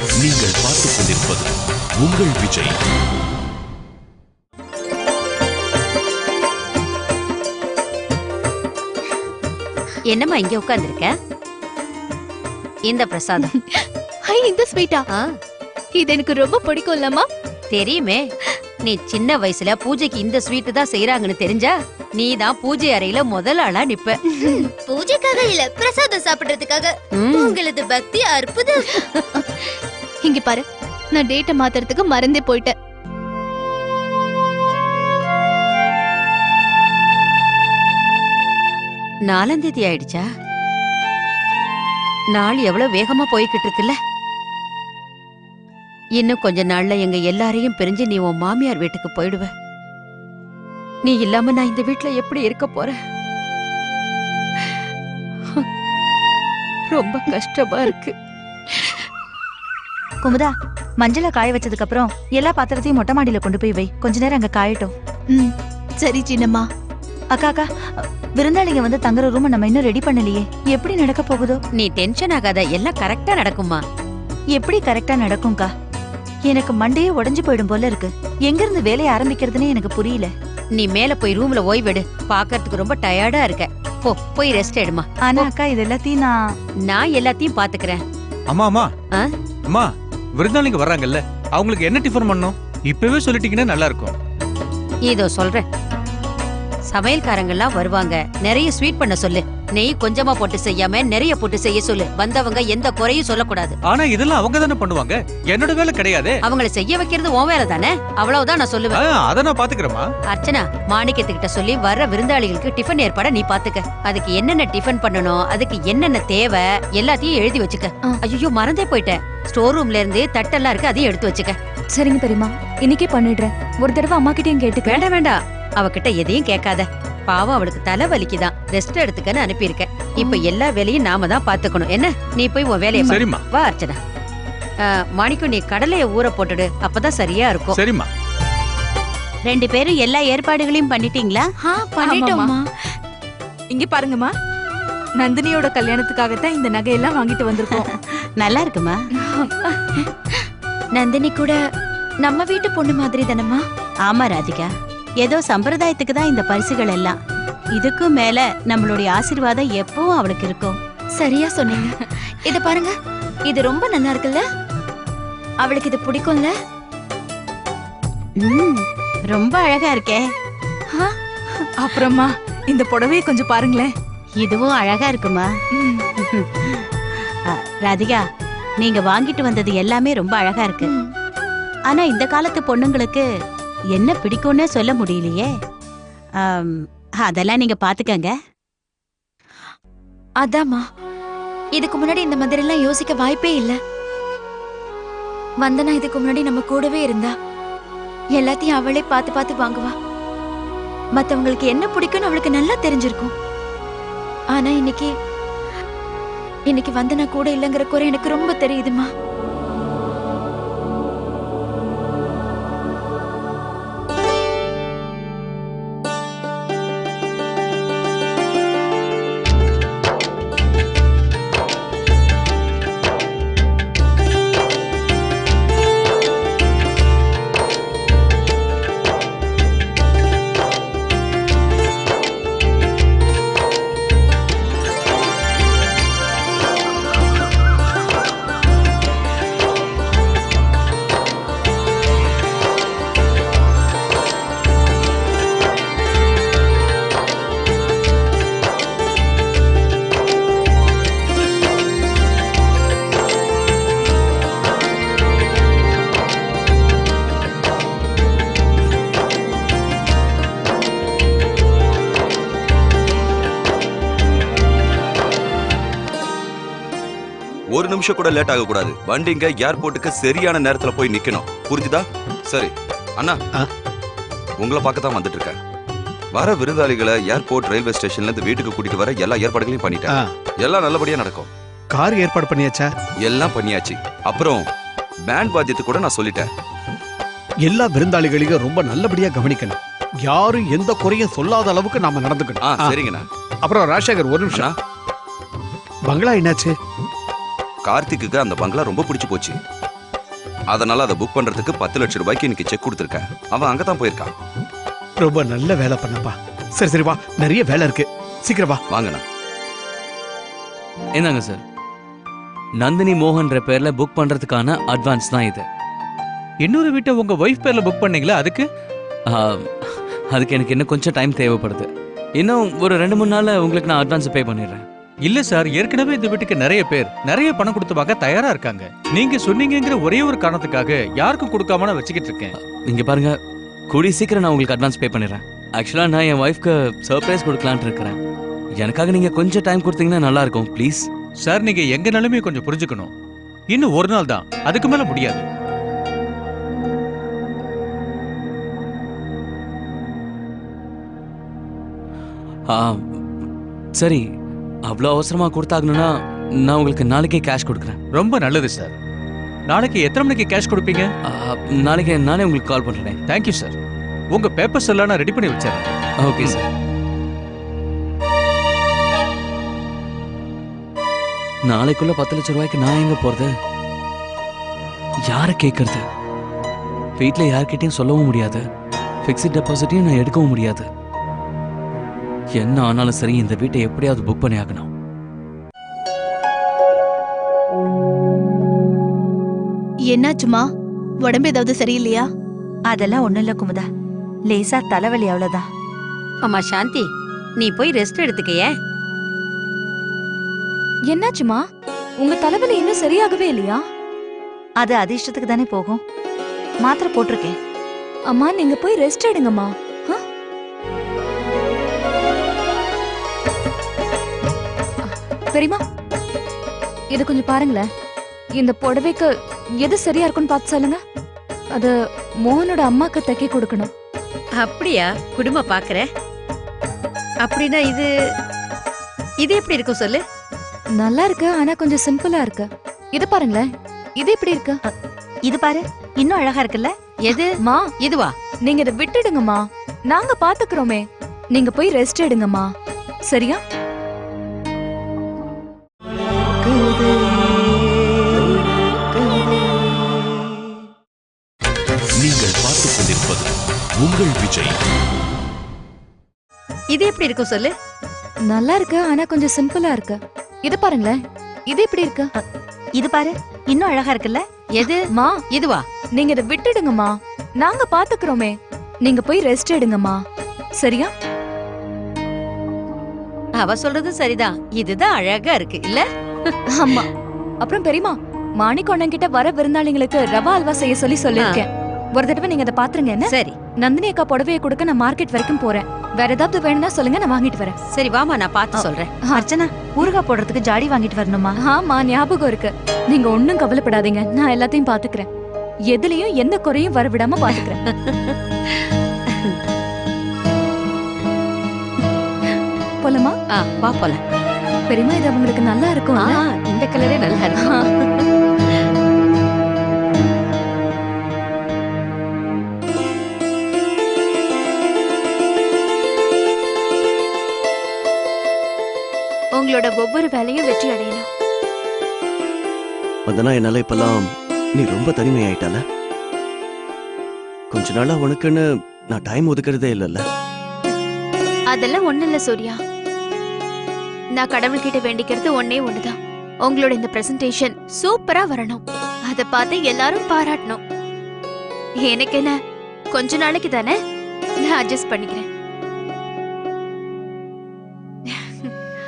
நீங்கள் பார்த்துக் கொண்டிருப்பது உங்கள் விஜய். என்னம்மா இங்க உட்கார்ந்திருக்க? இந்த பிரசாதம். இந்த ஸ்வீட்டா? இது எனக்கு ரொம்ப பிடிக்கும் இல்லம்மா. தெரியுமே, நீ சின்ன வயசுல பூஜைக்கு இந்த ஸ்வீட் தான் செய்யறாங்கன்னு தெரிஞ்சா நீ தான் பூஜை அறையில முதல் ஆளா நிப்ப. பூஜைக்காக இல்ல, பிரசாதம் சாப்பிடுறதுக்காக. உங்களது பக்தி அற்புதம். இங்க பாரு, நான் டேட்டை மாத்துறதுக்கு மறந்தே போயிட்டேன். நாலாம் தேதி ஆயிடுச்சா? நாள் எவ்வளவு வேகமா போய்கிட்டு இருக்குல்ல. இன்னும் கொஞ்ச நாள்ல எங்க எல்லாரையும் பிரிஞ்சு நீ உன் மாமியார் வீட்டுக்கு போயிடுவ. நீ இல்லாம நான் இந்த வீட்டுல எப்படி இருக்க போறேன்? ரொம்ப கஷ்டமா இருக்கு. குமுதா, மஞ்சளை காய வச்சதுக்கு அப்புறம் எல்லா பாத்திரத்தையும் மொட்டை மாடியில கொண்டு போய் வை. கொஞ்ச நேரம் அங்க காயட்டும். சரி சின்னம்மா. அக்கா அக்கா, விருந்தாளிங்க வந்து தங்குற ரூம் நம்ம இன்னும் ரெடி பண்ணலையே. எப்படி நடக்க போகுதோ? நீ டென்ஷன் ஆகாத, எல்லாம் கரெக்டா நடக்குமா? எப்படி கரெக்டா நடக்கும்க்கா? எனக்கு மண்டையே உடைஞ்சு போயிடும் போல இருக்கு. எங்க இருந்து வேலையை ஆரம்பிக்கிறதுன்னு எனக்கு புரியல. நீ மேல போய் ரூம்ல ஓய்வெடு. பாக்கறதுக்கு ரொம்ப டயர்டா இருக்க. போ, போய் ரெஸ்ட் எடுமா. ஆனா அக்கா, இது எல்லாத்தையும் நான் எல்லாத்தையும் பாத்துக்கிறேன். அம்மா அம்மா அம்மா, விருந்தாளிங்க வர்றாங்கல்ல, அவங்களுக்கு என்ன டிஃபன் பண்ணணும் இப்பவே சொல்லிட்டீங்கன்னா நல்லா இருக்கும். இதோ சொல்றேன். சமையல்காரங்கெல்லாம் வருவாங்க, நிறைய ஸ்வீட் பண்ண சொல்லு. நெய் கொஞ்சமா போட்டு செய்யாம நிறைய போட்டு செய்ய சொல்லு. வந்தவங்க எந்த குறையும் சொல்லக்கூடாது. ஆனா இதெல்லாம் அவங்க தானே பண்ணுவாங்க, என்னோட வேலை கிடையாது. அவங்கள செய்ய வைக்கிறது உன் வேலை தானே. அவ்வளவுதான் நான் சொல்லுவேன். அத நான் பாத்துக்கிறேமா. அர்ச்சனா, மாணிக்கத்துக்கிட்ட சொல்லி வர்ற விருந்தாளிகளுக்கு டிஃபன் ஏற்பாட நீ பாத்துக்க. அதுக்கு என்னென்ன டிஃபன் பண்ணணும், அதுக்கு என்னென்ன தேவை எல்லாத்தையும் எழுதி வச்சுக்க. ஐயோ, மறந்தே போயிட்டேன். ஸ்டோர் ரூம்ல இருந்து தட்டெல்லாம் இருக்கு, அதையும் எடுத்து வச்சுக்க. சரிங்க பெரியமா, இன்னைக்கே பண்ணிடுறேன். ஒரு தடவை அம்மா கிட்டயும் கேட்டு. வேண்டாம் வேண்டாம், அவகிட்ட எதையும் கேட்காத. பாவம், அவளுக்கு தலை வலிக்குதான், ரெஸ்ட் எடுத்துக்கன்னு அனுப்பியிருக்கேன். இப்ப எல்லா வேலையும் நாம தான் பாத்துக்கணும். என்ன, நீ போய் உன் வேலையை சரிம்மா. வா அர்ச்சனா. மாணிக்கம், நீ கடலைய ஊற போட்டுடு, அப்பதான் சரியா இருக்கும். சரிம்மா. ரெண்டு பேரும் எல்லா ஏற்பாடுகளையும் பண்ணிட்டீங்களா? பண்ணிட்டோம்மா. இங்க பாருங்கம்மா, நந்தினியோட கல்யாணத்துக்காகத்தான் இந்த நகையெல்லாம் வாங்கிட்டு வந்திருக்கோம். நல்லா இருக்குமா? நந்தினி கூட நம்ம வீட்டு பொண்ணு மாதிரி தானம்மா? ஆமா ராதிகா, ஏதோ சம்பிரதாயத்துக்கு தான் இந்த பரிசுகள் எல்லாம். இதுக்கும் மேல நம்மளுடைய ஆசீர்வாதம் எப்பவும் அவளுக்கு இருக்கும். சரியா சொன்னீங்க. இத பாருங்க, இது ரொம்ப நல்லா இருக்குல்ல? அவளுக்கு இது பிடிக்கும்ல? ரொம்ப அழகா இருக்கே. அப்புறமா இந்த புடவையை கொஞ்சம் பாருங்களேன். இதுவும் அழகா இருக்குமா? ராதிகா, நீங்க வாங்கிட்டு வந்தது எல்லாமே ரொம்ப அழகா இருக்கு. ஆனா இந்த காலத்து பொண்ணுங்களுக்கு என்ன பிடிக்கும்னு சொல்ல முடியலையே. அதெல்லாம் நீங்க பாத்துக்கங்க. அதாம்மா, இதுக்கு முன்னாடி இந்த மாதிரி எல்லாம் யோசிக்க வாய்ப்பே இல்ல. வந்தனா இதுக்கு முன்னாடி நம்ம கூடவே இருந்தா எல்லாத்தையும் அவளே பார்த்து பார்த்து வாங்குவா. மத்தவங்களுக்கு என்ன பிடிக்கும்னு அவளுக்கு நல்லா தெரிஞ்சிருக்கும். ஆனா இன்னைக்கு வந்தனா கூட இல்லங்கிற குறை எனக்கு ரொம்ப தெரியுதுமா. ஒரு நிமிஷம் கூட லேட் ஆக கூடாது. வண்டிங்க ஏர்போர்ட்டுக்கு சரியான நேரத்துல போய் நிக்கணும். புரிஞ்சுதா? சரி அண்ணா, உங்களை பார்க்க தான் வந்துட்டு இருக்கேன். வர விருந்தாளிகளை ஏர்போர்ட், ரயில்வே ஸ்டேஷன்ல இருந்து வீட்டுக்கு கூட்டிட்டு வர எல்லா ஏற்பாடுகளையும் பண்ணிட்டேன். எல்லாம் நல்லபடியா நடக்கும். கார் ஏற்பாடு பண்ணியாச்சா? எல்லாம் பண்ணியாச்சு. அப்புறம் பேண்ட் வாத்தியத்தை கூட நான் சொல்லிட்டேன். எல்லா விருந்தாளிகளையும் ரொம்ப நல்லபடியா கவனிக்கணும். யாரும் எந்த குறையும் சொல்லாத அளவுக்கு நாம நடந்துக்கணும். சரிங்கண்ணா. அப்புறம் ராஜசேகர், ஒரு நிமிஷம். பங்களா என்னாச்சு? கார்த்திக்கு அந்த பங்களா ரொம்ப பிடிச்சு போச்சு. அதனால அதை புக் பண்றதுக்கு 10 லட்சம் ரூபாய்க்கு இன்னைக்கு செக் கொடுத்துருக்கேன். அவன் அங்கதான் போயிருக்கான். ரொம்ப நல்ல வேலை பண்ணப்பா. சரி சரி வா, நிறைய வேலை இருக்கு, சீக்கிரம் வா. வாங்கண்ணா. என்னங்க சார், நந்தினி மோகன்ற பேர்ல புக் பண்றதுக்கான அட்வான்ஸ் தான் இது. இன்னொரு வீட்டை உங்க ஒய்ஃப் பேர்ல புக் பண்ணீங்களா? அதுக்கு அதுக்கு எனக்கு இன்னும் கொஞ்சம் டைம் தேவைப்படுது. இன்னும் ஒரு 2-3 நாள்ல உங்களுக்கு நான் அட்வான்ஸ் பே பண்ணிடுறேன். இல்ல சார், ஏற்கனவே இந்த வீட்டுக்கு நிறைய பேர் நிறைய பணம் கொடுத்து வாங்க தயாரா இருக்காங்க. நீங்க சொன்னீங்கிற ஒரே ஒரு காரணத்துக்காக யாருக்கும் கொடுக்காம நான் வச்சுக்கிட்டு இருக்கேன். இங்க பாருங்க, கூடி சீக்கிரம் நான் உங்களுக்கு அட்வான்ஸ் பே பண்ணிடுறேன். ஆக்சுவலா நான் என் ஒய்ஃப்க்கு சர்ப்ரைஸ் கொடுக்கலான்ட்டு இருக்கிறேன். எனக்காக நீங்க கொஞ்சம் டைம் கொடுத்தீங்கன்னா நல்லா இருக்கும் ப்ளீஸ். சார், நீங்க எங்க நிலைமையை கொஞ்சம் புரிஞ்சுக்கணும். இன்னும் ஒரு நாள் தான், அதுக்கு மேல முடியாது. சரி, அவ்வளோ அவசரமா கொடுத்தாகணும்னா நான் உங்களுக்கு நாளைக்கே கேஷ் கொடுக்குறேன். ரொம்ப நல்லது சார். நாளைக்கு எத்தனை மணிக்கு கேஷ் கொடுப்பீங்க? நாளைக்கு நானே உங்களுக்கு கால் பண்றேன். Thank you sir. உங்க பேப்பர்ஸ் எல்லாம் நான் ரெடி பண்ணி வச்சிடறேன். Okay sir. நாளைக்குள்ள 10 லட்சம் ரூபாய்க்கு நான் எங்க போறது? யாரை கேட்கறது? வீட்டில் யார்கிட்டையும் சொல்லவும் முடியாது. ஃபிக்ஸ்ட் டெபாசிட்டையும் நான் எடுக்கவும் முடியாது. என்ன ஆனாலும் சரி, இந்த வீட்டை எப்படியாவது புக் பண்ணி ஆகணும். என்னாச்சுமா? உடம்பு ஏதாவது சரியில்லையா? அதெல்லாம் ஒண்ணும் இல்ல குமுதா, லேசா தலைவலி அவ்வளவுதான். அம்மா சாந்தி, நீ போய் ரெஸ்ட் எடுத்துக்கயே. என்னாச்சுமா? உங்க தலைவலி இன்னும் சரியாகவே இல்லையா? அது அதிர்ஷ்டத்துக்கு தானே போகும். மாத்திரை போட்டிருக்கேன். அம்மா, நீங்க போய் ரெஸ்ட் எடுங்கம்மா. பெரியமா, இது கொஞ்சம் பாருங்களேன். இந்த புடவைக்கு எது சரியா இருக்குன்னு பார்த்து சொல்லுங்க. அது மோகனோட அம்மாக்கு தைக்க கொடுக்கணும். அப்படியா? குடும்ப பாக்குற. அப்படின்னா இது இது எப்படி இருக்கும் சொல்லு? நல்லா இருக்கு, ஆனா கொஞ்சம் சிம்பிளா இருக்கு. இது பாருங்களேன், இது எப்படி இருக்கு? இது பாரு, இன்னும் அழகா இருக்குல்ல? எது? மா, இதுவா? நீங்க இதை விட்டுடுங்கம்மா, நாங்க பாத்துக்கிறோமே. நீங்க போய் ரெஸ்ட் எடுங்கம்மா, சரியா? நீங்கள் பார்த்துக் கொண்டிருப்பது உங்கள் விஜய். இது எப்படி இருக்கும் சொல்லு? நல்லா இருக்கு, ஆனா கொஞ்சம் சிம்பிளா இருக்கு. இது பாருங்களேன், இது எப்படி இருக்கு? இது பாரு, இன்னும் அழகா இருக்குல்ல? எது? மா, இதுவா? நீங்க இதை விட்டுடுங்கம்மா, நாங்க பாத்துக்கிறோமே. நீங்க போய் ரெஸ்ட் எடுங்கம்மா, சரியா? அவ சொல்றது சரிதான். இதுதான் அழகா இருக்கு இல்ல? ஆமா. அப்புறம் பெரியமா, மாணிக்கொண்ணன் கிட்ட வர விருந்தாளிங்களுக்கு ரவா அல்வா செய்ய சொல்லி சொல்லிருக்கேன். ஒரு தடவை நீங்க அதை பாத்துருங்க. என்ன? சரி. நந்தினி அக்கா புடவையை கொடுக்க நான் மார்க்கெட் வரைக்கும் போறேன். வேற ஏதாவது வேணும்னா சொல்லுங்க, நான் வாங்கிட்டு வரேன். சரி வாமா, நான் பார்த்து சொல்றேன். அர்ச்சனா, ஊறுகாய் போடுறதுக்கு ஜாடி வாங்கிட்டு வரணுமா? ஆமா, ஞாபகம் இருக்கு. நீங்க ஒண்ணும் கவலைப்படாதீங்க, நான் எல்லாத்தையும் பாத்துக்கிறேன். எதுலயும் எந்த குறையும் வரவிடாம பாத்துக்கிறேன். போலமா? வா போலாம். பெரியமா, இது அவங்களுக்கு நல்லா இருக்கும். இந்த கலரே நல்லா இருக்கும். உங்களோட ஒவ்வொரு வேலையும் வெற்றி அடையணும். வந்தனா, என்னால இப்பெல்லாம் நீ ரொம்ப தனிமையாயிட்டால. கொஞ்ச நாளா உனக்குன்னு நான் டைம் ஒதுக்குறதே இல்லைல்ல. அதெல்லாம் ஒண்ணு இல்ல சூர்யா. நான் கடவுள்கிட்ட வேண்டிக்கிறது ஒன்னே ஒண்ணுதான். உங்களோட இந்த பிரசன்டேஷன் சூப்பரா வரணும். அத பார்த்து எல்லாரும் பாராட்டணும். எனக்கு என்ன, கொஞ்ச நாளைக்கு தானே, நான் அட்ஜஸ்ட் பண்ணிக்கிறேன்.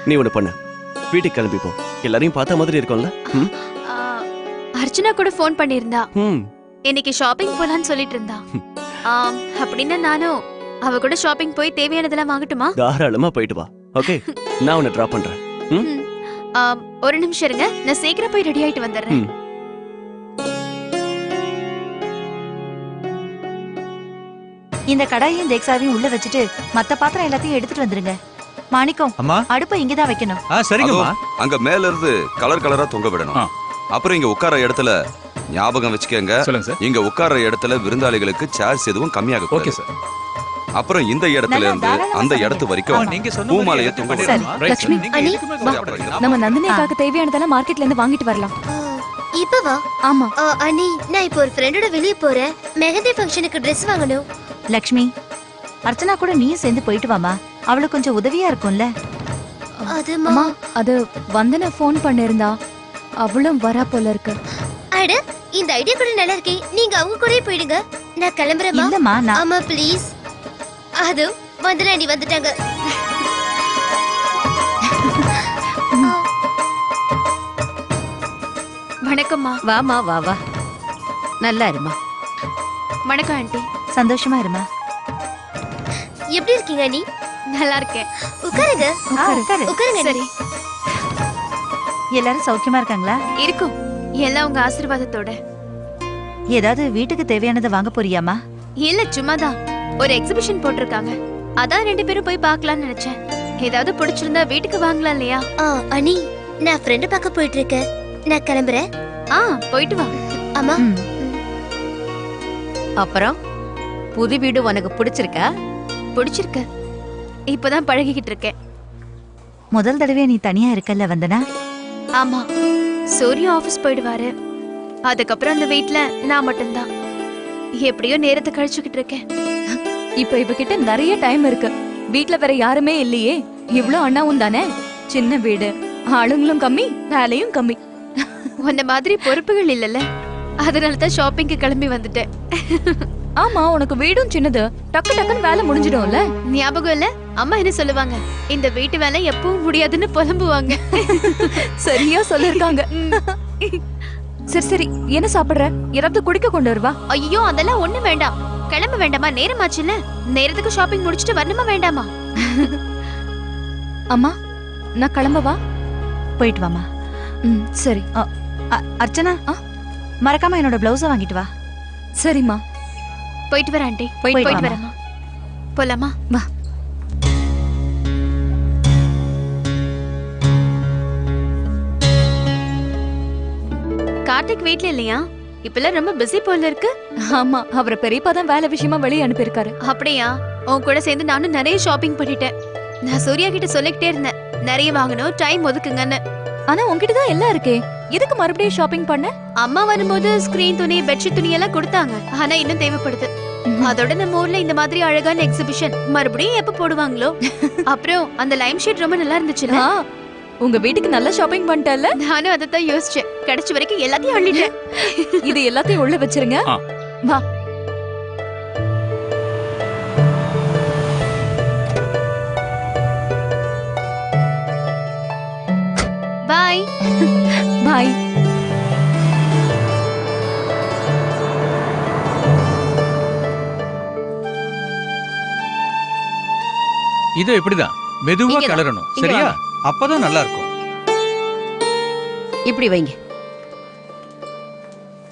நீ ஒண்ணு பண்ண, வீட்டுக்கு கிளம்பி போ. எல்லாரையும் பார்த்த மாதிரி இருக்கும்ல. அர்ச்சனா கூட போன் பண்ணிருந்தா. ம், இன்னைக்கு ஷாப்பிங் போலான்னு சொல்லிட்டு இருந்தா. அப்படின்னா நானும் அவ கூட ஷாப்பிங் போய் தேவையானதெல்லாம் வாங்கட்டுமா? தாராளமா போயிட்டு வா. ஓகே, நான் உன்னை டிராப் பண்றேன். ஒரு நிமிஷம் இருங்க, நான் சீக்கிரம் போய் ரெடி ஆயிட்டு வந்துடுறேன். இந்த கடாயையும் தேக்ஸாவையும் உள்ள வச்சுட்டு மத்த பாத்திரம் எல்லாத்தையும் எடுத்துட்டு வந்துருங்க. மாணிக்கம், அம்மா, அடுப்பை இங்கதான் வைக்கணும். சரிங்கம்மா. அங்க மேல இருந்து கலர் கலரா தொங்க விடணும். அப்புறம் இங்க உட்கார இடத்துல ஞாபகம் வச்சுக்கங்க. சொல்லுங்க சார். இங்க உட்கார இடத்துல விருந்தாளிகளுக்கு சேர்ஸ் எதுவும் கம்மியாக. Okay sir. அப்புறம் இந்த இடத்துல இருந்து அந்த இடத்து வரைக்கும் நீங்க சொன்ன பூமாலையை தொங்க விடணும். லட்சுமி, நம்ம நந்தினி அக்காக்கு தேவையானதெல்லாம் மார்க்கெட்ல இருந்து வாங்கிட்டு வரலாம். இப்பவா? ஆமா. அண்ணி, நான் இப்போ ஒரு ஃப்ரெண்டோட வெளிய போறேன். மெஹந்தி ஃபங்க்ஷனுக்கு Dress வாங்கணும். லக்ஷ்மி, அர்ச்சனா கூட நீயும் சேர்ந்து போயிட்டு வாமா. அவளுக்கு கொஞ்சம் உதவியா இருக்கும்ல. அம்மா, அது வந்தன ஃபோன் பண்ணிருந்தா. அவளும் வரா போல இருக்கு. அட, இந்த ஐடியா கூட நல்லா இருக்கே. நீங்க அவங்க கூடயே போயிடுங்க. நான் கிளம்புறேன். இல்லம்மா, நான் அம்மா ப்ளீஸ். அது வந்தன நீ வந்துட்டாங்க. வணக்கம்மா. வாமா வா வா. நல்லா இருமா. வணக்கம் ஆண்டி. சந்தோஷமா இருமா. எப்படி இருக்கீங்க நீ? நல்லா இருக்கேன். உட்காருங்க. உட்காருங்க. சரி. எல்லாரும் சௌக்கியமா இருக்காங்களா? இருக்கும். எல்லாம் உங்க ஆசீர்வாதத்தோட. ஏதாவது வீட்டுக்கு தேவையானதை வாங்க போறியாமா? இல்ல, சும்மாதான். ஒரு எக்ஸிபிஷன் போட்டிருக்காங்க. அதான் 2 பேரும் போய் பார்க்கலாம்னு நினைச்சேன். ஏதாவது பிடிச்சிருந்தா வீட்டுக்கு வாங்கலாம் இல்லையா? அண்ணி, நான் ஃப்ரெண்ட் பார்க்க போயிட்டு இருக்கேன். நான் கிளம்புறேன். போயிட்டு வா. அம்மா. அப்புறம் புது வீடு உனக்கு பிடிச்சிருக்கா? பிடிச்சிருக்கு. இப்பதான் பழகிக்கிட்டு இருக்கேன். முதல் தடவை நீ தனியா இருக்கல்ல வந்தனா? ஆமா. சூர்யா ஆபீஸ் போயிடுவாரு. அதுக்கப்புறம் அந்த வீட்ல நான் மட்டும்தான். எப்படியோ நேரத்தை கழிச்சுக்கிட்டு இருக்கேன். இப்ப இவகிட்ட நிறைய டைம் இருக்கு. வீட்ல வேற யாருமே இல்லையே. இவ்ளோ அண்ணாவும் தானே. சின்ன வீடு, ஆளுங்களும் கம்மி, வேலையும் கம்மி. உன்ன மாதிரி பொறுப்புகள் இல்லல்ல. அதனாலதான் ஷாப்பிங்க்கு கிளம்பி வந்துட்டேன். ஆமா, உனக்கு வீடும் சின்னது. டக்கு டக்குன்னு வேலை முடிஞ்சிடும்ல. ஞாபகம் இல்ல? அம்மா என்ன சொல்லுவாங்க? இந்த வீட்டு வேலை எப்பவும் முடியாதுன்னு புலம்புவாங்க. சரியா சொல்லிருக்காங்க. சரி சரி, என்ன சாப்பிடுற? ஏதாவது குடிக்க கொண்டு வருவா. ஐயோ, அதெல்லாம் ஒண்ணு வேண்டாம். கிளம்ப வேண்டாமா? நேரமாச்சுல்ல. நேரத்துக்கு ஷாப்பிங் முடிச்சிட்டு வரணுமா வேண்டாமா? அம்மா, நான் கிளம்பவா? போயிட்டு வாமா. சரி. அர்ச்சனா, மறக்காம என்னோட பிளவுஸ வாங்கிட்டு வா. சரிம்மா. போயிட்டு வரேன் ஆண்டி. போயிட்டு வரேம்மா. போலாமா? வா. கார்த்திக் வீட்ல இல்லையா? இப்பெல்லாம் ரொம்ப பிஸி போல இருக்கு. ஆமா, அவரை பெரியப்பா தான் வேலை விஷயமா வெளியே அனுப்பியிருக்காரு. அப்படியா? உன் கூட சேர்ந்து நானும் நிறைய ஷாப்பிங் பண்ணிட்டேன். நான் சூர்யா கிட்ட சொல்லிக்கிட்டே இருந்தேன், நிறைய வாங்கணும், டைம் ஒதுக்குங்கன்னு. ஆனா உன்கிட்ட தான் எல்லாம் இருக்கே. எதுக்கு மறுபடியும் ஷாப்பிங் பண்ண? அம்மா வரும்போது ஸ்கிரீன் துணி, பெட்ஷீட் துணி எல்லாம் கொடுத்தாங்க. ஆனா இன்னும் தேவைப்படுது. அதோட நம்ம ஊர்ல இந்த மாதிரி அழகான எக்ஸிபிஷன் மறுபடியும் எப்ப போடுவாங்களோ? அப்புறம் அந்த லைம் ஷீட் ரொம்ப நல்லா இருந்துச்சுல. உங்க வீட்டுக்கு நல்ல ஷாப்பிங் பண்ணிட்டல. நானும் அதை தான் யோசிச்சேன். கிடைச்ச வரைக்கும் எல்லாத்தையும் அள்ளிட்டேன். இது எல்லாத்தையும் உள்ள வச்சிருங்க. வா. பாய். பாய். இது இப்படிதான் மெதுவா இங்கதான். கிளறணும், இங்க சரியா? வாங்க. அப்பதான் நல்லா இருக்கும். இப்படி வைங்க.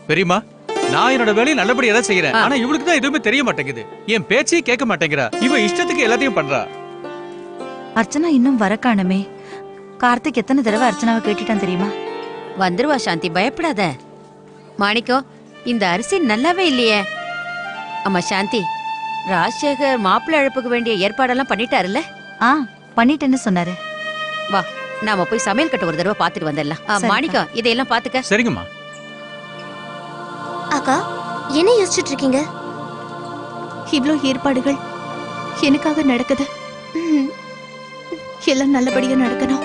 பெரியம்மா, நான் என்னோட வேலையை நல்லபடியா தான் செய்யறேன். ஆனா இவளுக்கு தான் எதுவுமே தெரிய மாட்டேங்குது. என் பேச்சையே கேட்க மாட்டேங்கிறா. இவ இஷ்டத்துக்கு எல்லாத்தையும் பண்றா. அர்ச்சனா இன்னும் வர காணுமே. கார்த்திக் எத்தனை தடவை அர்ச்சனாவை கேட்டுட்டான் தெரியுமா? வந்துருவா சாந்தி, பயப்படாத. மாணிக்கம், இந்த அரிசி நல்லாவே இல்லையே. அம்மா சாந்தி, ராஜசேகர் மாப்பிள்ளை அழைப்புக்கு வேண்டிய ஏற்பாடெல்லாம் பண்ணிட்டாருல்ல? பண்ணிட்டேன்னு சொன்னாரு. வா, நாம போய் சமையல் கட்ட ஒரு தடவை பாத்துட்டு வந்துடலாம். மாணிக்கம், இதையெல்லாம் பாத்துக்க. சரிங்கம்மா. அக்கா, என்ன யோசிச்சுட்டு இருக்கீங்க? இவ்ளோ ஏற்பாடுகள் எனக்காக நடக்குது. எல்லாம் நல்லபடியா நடக்கணும்.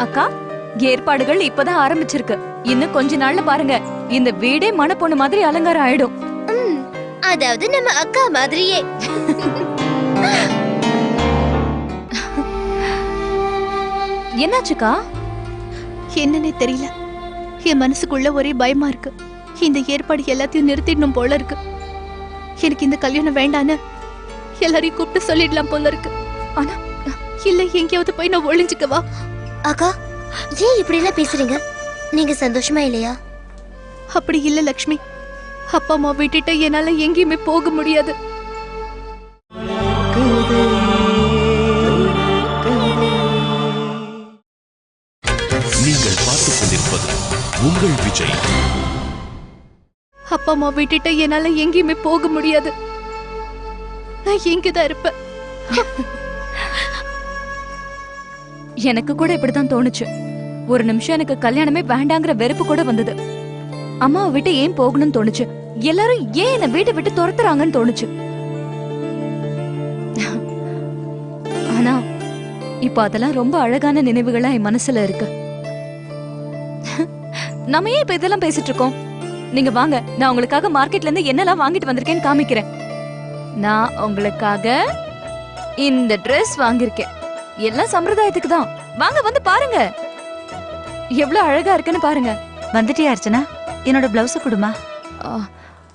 அக்கா, ஏற்பாடுகள் இப்பதான் ஆரம்பிச்சிருக்கு. இன்னும் கொஞ்ச நாள்ல பாருங்க, இந்த வீடே மணப்பொண்ணு மாதிரி அலங்காரம் ஆயிடும். அதாவது நம்ம அக்கா மாதிரியே. என்னாச்சுக்கா? என்னன்னே தெரியல. என் மனசுக்குள்ள ஒரே பயமா இருக்கு. இந்த ஏற்பாடு எல்லாத்தையும் நிறுத்திடணும் போல இருக்கு. எனக்கு இந்த கல்யாணம் வேண்டான்னு எல்லாரையும் கூப்பிட்டு சொல்லிடலாம் போல இருக்கு. ஆனா இல்ல, எங்கேயாவது போய் நான் ஒளிஞ்சுக்கவா? அக்கா, ஏன் இப்படி எல்லாம் பேசுறீங்க? நீங்க சந்தோஷமா இல்லையா? அப்படி இல்ல லக்ஷ்மி. அப்பா அம்மா விட்டுட்டு என்னால எங்கேயுமே போக முடியாது. நீங்கள் பார்த்துக் கொண்டிருப்பது உங்கள் விஜய். அப்பா அம்மா விட்டுட்டு என்னால எங்கேயுமே போக முடியாது. நான் இங்கதான் இருப்பேன். எனக்கு கூட இப்படித்தான் தோணுச்சு. ஒரு நிமிஷம் எனக்கு கல்யாணமே வேண்டாங்கிற வெறுப்பு கூட வந்தது. அம்மாவை விட்டு ஏன் போகணும்னு தோணுச்சு. எல்லாரும் ஏன் என்ன வீட்டை விட்டு துரத்துறாங்கன்னு தோணுச்சு. ஆனா இப்ப அதெல்லாம் ரொம்ப அழகான நினைவுகளா என் மனசுல இருக்கு. நம்ம ஏன் இப்ப இதெல்லாம் பேசிட்டு இருக்கோம்? நீங்க வாங்க, நான் உங்களுக்காக மார்க்கெட்ல இருந்து என்னெல்லாம் வாங்கிட்டு வந்திருக்கேன்னு காமிக்கிறேன். நான் உங்களுக்காக இந்த Dress வாங்கியிருக்கேன். எல்லாம் சம்பிரதாயத்துக்கு தான். வாங்க வந்து பாருங்க, எவ்வளவு அழகா இருக்குன்னு பாருங்க. வந்துட்டியா அர்ச்சனா? என்னோட பிளவுஸ கொடுமா.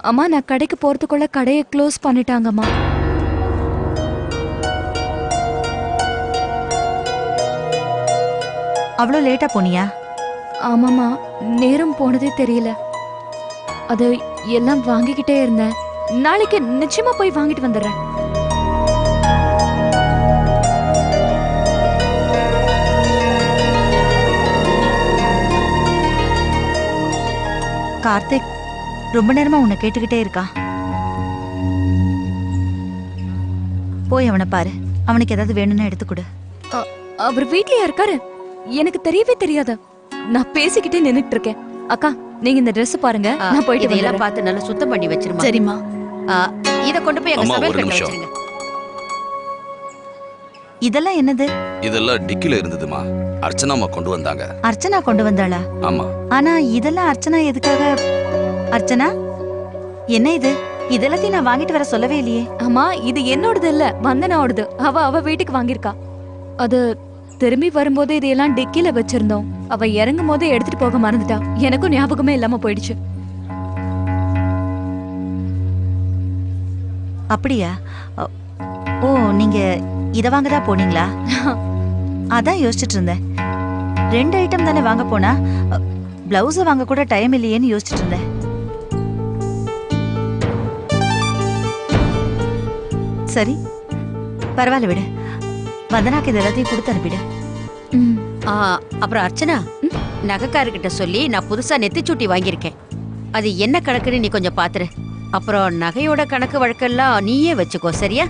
அம்மா, நான் கடைக்கு போறதுக்குள்ள கடையை க்ளோஸ் பண்ணிட்டாங்கம்மா. அவ்வளோ லேட்டா போனியா? ஆமாமா, நேரம் போனதே தெரியல. அது எல்லாம் வாங்கிக்கிட்டே இருந்தேன். நாளைக்கு நிச்சயமா போய் வாங்கிட்டு வந்துடுறேன். கார்த்திக் ரொம்ப நேரமா உன்னை கேட்டுக்கிட்டே இருக்கான். போய் அவனை பாரு. அவனுக்கு ஏதாவது வேணும்னா எடுத்து கொடு. அவர் வீட்லயா இருக்காரு? எனக்கு தெரியவே தெரியாத. நான் பேசிக்கிட்டே நின்னுட்டு இருக்கேன். அக்கா, நீங்க இந்த Dress பாருங்க. நான் போயிட்டு இதெல்லாம் பார்த்து நல்லா சுத்தம் பண்ணி வச்சிருமா. சரிம்மா. இத கொண்டு போய் எங்க அம்மா, சமையல் ஒரு கட்டுல நிமிஷம். வச்சிருங்க. இதெல்லாம் என்னது? இதெல்லாம் டிக்கில இருந்ததுமா. அர்ச்சனாமா கொண்டு வந்தாங்க. அர்ச்சனா கொண்டு வந்தாளா? ஆமா. ஆனா இதெல்லாம் அர்ச்சனா எதுக்காக? அர்ச்சனா, என்ன இது? இதெல்லாத்தையும் நான் வாங்கிட்டு வர சொல்லவே இல்லையே. அம்மா, இது என்னோடது இல்ல, வந்தனாவோடது. அவ வீட்டுக்கு வாங்கியிருக்கா. அது திரும்பி வரும்போது இதையெல்லாம் டிக்கில வச்சிருந்தோம். அவ இறங்கும் போதே எடுத்துட்டு போக மறந்துட்டா. எனக்கும் ஞாபகமே இல்லாம போயிடுச்சு. அப்படியா? ஓ, நீங்க இத வாங்கதா போனீங்களா? அதான் யோசிச்சுட்டு இருந்தேன். 2 ஐட்டம் தானே வாங்க போனா, பிளவுஸ் வாங்க கூட டைம் இல்லையேன்னு யோசிச்சுட்டு இருந்தேன். சரி, பரவாயில்ல விடு. வந்தனாக்கு இது எல்லாத்தையும் கொடுத்து அனுப்பிடு. அப்புறம் அர்ச்சனா, நகைக்காரர்கிட்ட சொல்லி நான் புதுசா நெத்திச்சூட்டி வாங்கியிருக்கேன். அது என்ன கணக்குன்னு நீ கொஞ்சம் பாத்துரு. அப்புறம் நகையோட கணக்கு வழக்கெல்லாம் நீயே வச்சுக்கோ, சரியா?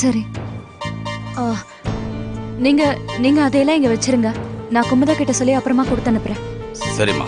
சரி. நீங்க அதையெல்லாம் இங்க வச்சிருங்க. நான் குமுதா கிட்ட சொல்லி அப்புறமா கொடுத்து அனுப்புறேன். சரிம்மா.